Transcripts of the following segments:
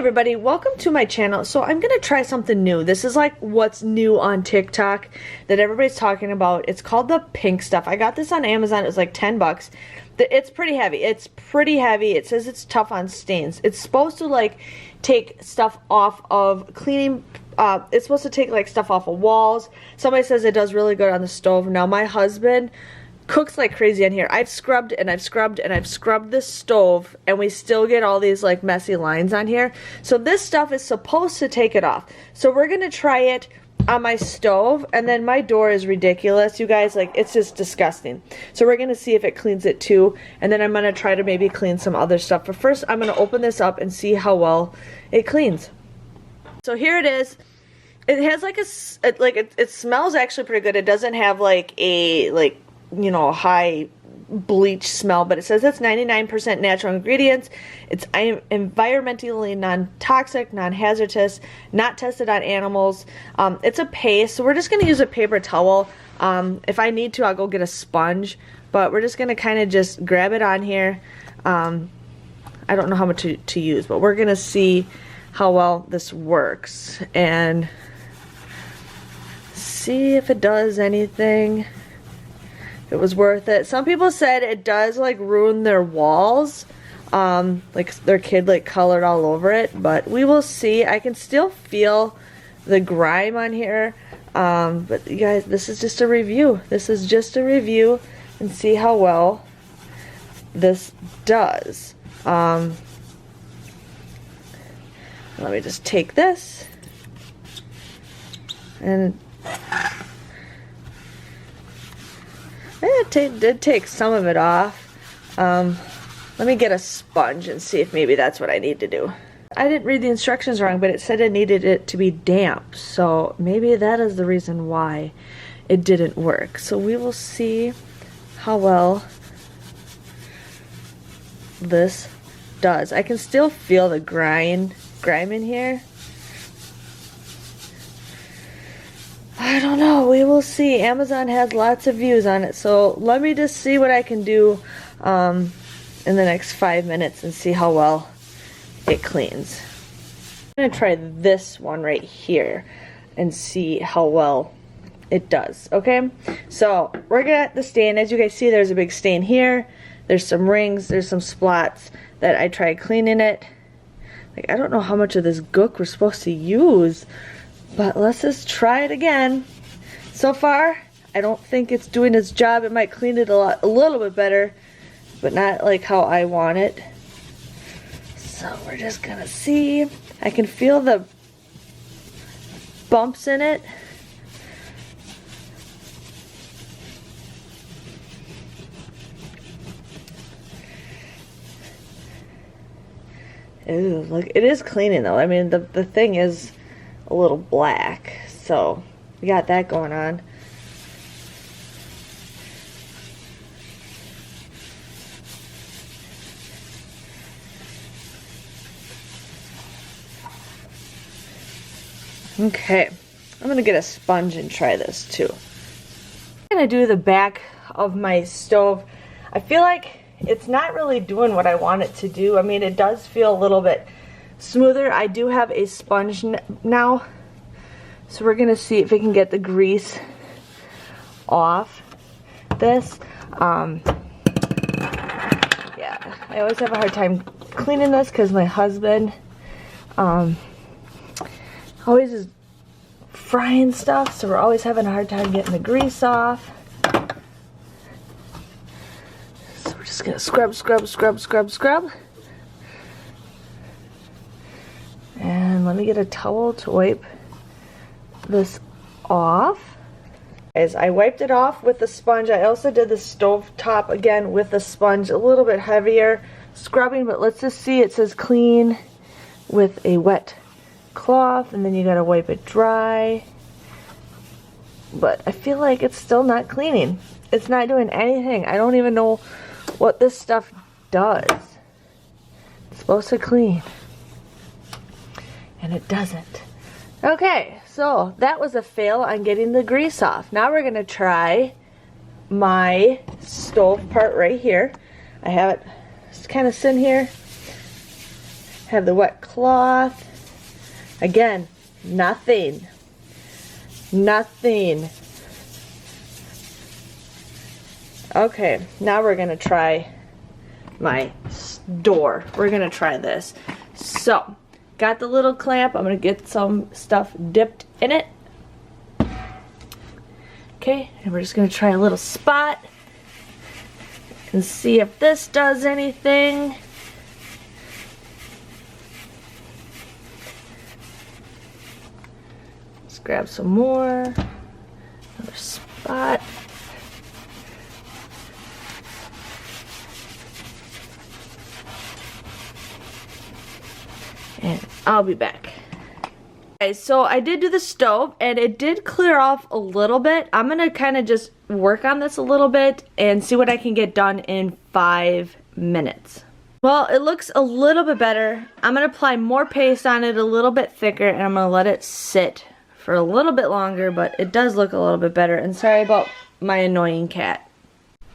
everybody, welcome to my channel. So I'm gonna try something new. This is like what's new on TikTok that everybody's talking about. It's called the pink stuff. I got this on Amazon. It was like 10 bucks. It's pretty heavy. It's pretty heavy. It says it's tough on stains. It's supposed to like take stuff off of cleaning. It's supposed to take like stuff off of walls. Somebody says it does really good on the stove. Now my husband cooks like crazy in here. I've scrubbed and I've scrubbed and I've scrubbed this stove, and we still get all these like messy lines on here. So this stuff is supposed to take it off. So we're gonna try it on my stove, and then my door is ridiculous, you guys. Like, it's just disgusting. So we're gonna see if it cleans it too, and then I'm gonna try to maybe clean some other stuff. But first I'm gonna open this up and see how well it cleans. So here it is. It has like it smells actually pretty good. It doesn't have like a you know, high bleach smell, but it says it's 99% natural ingredients. It's environmentally non-toxic, non-hazardous, not tested on animals. It's a paste, so we're just going to use a paper towel. If I need to, I'll go get a sponge, but we're just going to kind of just grab it on here. I don't know how much to use, but we're going to see how well this works and see if it does anything. It was worth it. Some people said it does like ruin their walls, like their kid like colored all over it, but we will see. I can still feel the grime on here, but you guys, this is just a review. This is just a review and see how well this does. Let me just take this and it did take some of it off. Let me get a sponge and see if maybe that's what I need to do. I didn't read the instructions wrong, but it said it needed it to be damp, so maybe that is the reason why it didn't work. So we will see how well this does. I can still feel the grime in here. I don't know, we will see. Amazon has lots of views on it, so let me just see what I can do in the next 5 minutes and see how well it cleans. I'm going to try this one right here and see how well it does, okay? So we're going to get the stain. As you guys see, there's a big stain here. There's some rings, there's some spots that I tried cleaning it. Like, I don't know how much of this gook we're supposed to use, but let's just try it again. So far, I don't think it's doing its job. It might clean it a little bit better, but not like how I want it. So we're just gonna see. I can feel the bumps in it. Ew, look, it is cleaning though. I mean, the thing is a little black, so we got that going on. Okay, I'm gonna get a sponge and try this too. I'm gonna do the back of my stove. I feel like it's not really doing what I want it to do. I mean, it does feel a little bit smoother. I do have a sponge now, so we're gonna see if we can get the grease off this. Yeah, I always have a hard time cleaning this because my husband always is frying stuff, so we're always having a hard time getting the grease off. So we're just gonna scrub, scrub, scrub, scrub, scrub. And let me get a towel to wipe this off. Guys, I wiped it off with the sponge. I also did the stove top again with the sponge, a little bit heavier scrubbing, but let's just see. It says clean with a wet cloth, and then you gotta wipe it dry. But I feel like it's still not cleaning. It's not doing anything. I don't even know what this stuff does. It's supposed to clean, and it doesn't. Okay, so that was a fail on getting the grease off. Now we're gonna try my stove part right here. I have it just kind of sitting here, have the wet cloth. Again, nothing. Nothing. Okay, now we're gonna try my door. We're gonna try this. So, got the little clamp. I'm gonna get some stuff dipped in it. Okay, and we're just gonna try a little spot and see if this does anything. Let's grab some more. Another spot. And I'll be back. Okay, so I did do the stove and it did clear off a little bit. I'm gonna kind of just work on this a little bit and see what I can get done in 5 minutes. Well, it looks a little bit better. I'm gonna apply more paste on it, a little bit thicker, and I'm gonna let it sit for a little bit longer, but it does look a little bit better. And sorry about my annoying cat.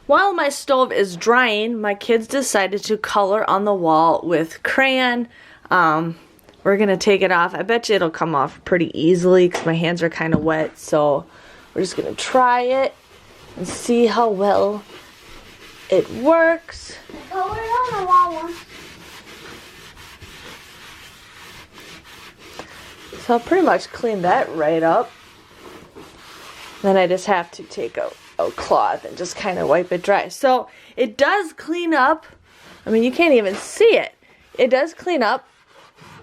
While my stove is drying, my kids decided to color on the wall with crayon. We're gonna take it off. I bet you it'll come off pretty easily because my hands are kind of wet. So we're just gonna try it and see how well it works. Color it on the wall once. So I'll pretty much clean that right up. Then I just have to take a cloth and just kind of wipe it dry. So it does clean up. I mean, you can't even see it. It does clean up.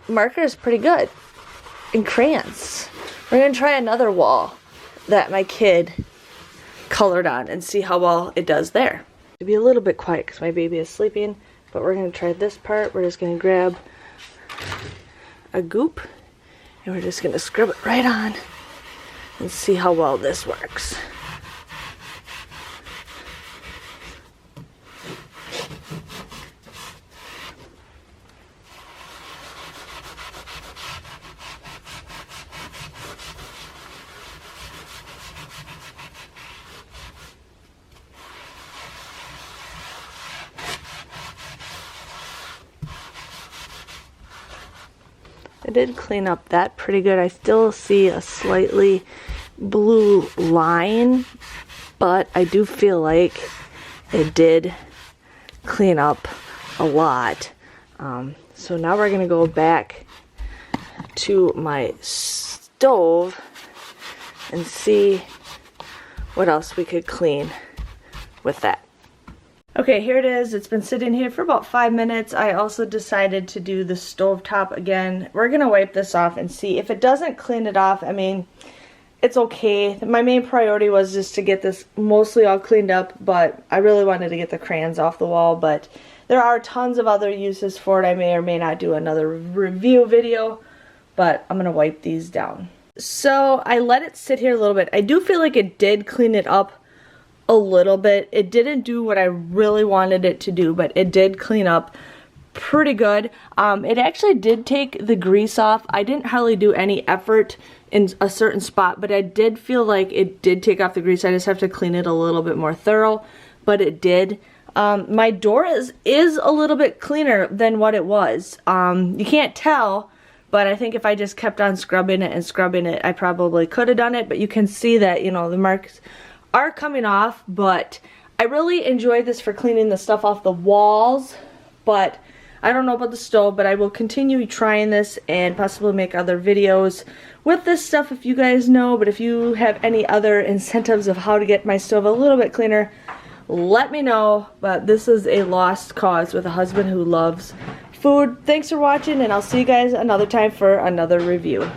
Marker is pretty good. And crayons. We're going to try another wall that my kid colored on and see how well it does there. It'll be a little bit quiet because my baby is sleeping, but we're going to try this part. We're just going to grab a goop and we're just going to scrub it right on and see how well this works. I did clean up that pretty good. I still see a slightly blue line, but I do feel like it did clean up a lot. So now we're gonna go back to my stove and see what else we could clean with that. Okay, here it is. It's been sitting here for about 5 minutes. I also decided to do the stovetop again. We're gonna wipe this off and see if it doesn't clean it off. I mean, it's okay. My main priority was just to get this mostly all cleaned up, but I really wanted to get the crayons off the wall, but there are tons of other uses for it. I may or may not do another review video, but I'm gonna wipe these down. So I let it sit here a little bit. I do feel like it did clean it up a little bit. It didn't do what I really wanted it to do, but it did clean up pretty good. It actually did take the grease off. I didn't hardly do any effort in a certain spot, but I did feel like it did take off the grease. I just have to clean it a little bit more thorough, but it did. My door is a little bit cleaner than what it was. You can't tell, but I think if I just kept on scrubbing it, I probably could have done it, but you can see that, you know, the marks are coming off. But I really enjoyed this for cleaning the stuff off the walls, but I don't know about the stove, but I will continue trying this and possibly make other videos with this stuff if you guys know. But if you have any other incentives of how to get my stove a little bit cleaner, let me know. But this is a lost cause with a husband who loves food. Thanks for watching, and I'll see you guys another time for another review.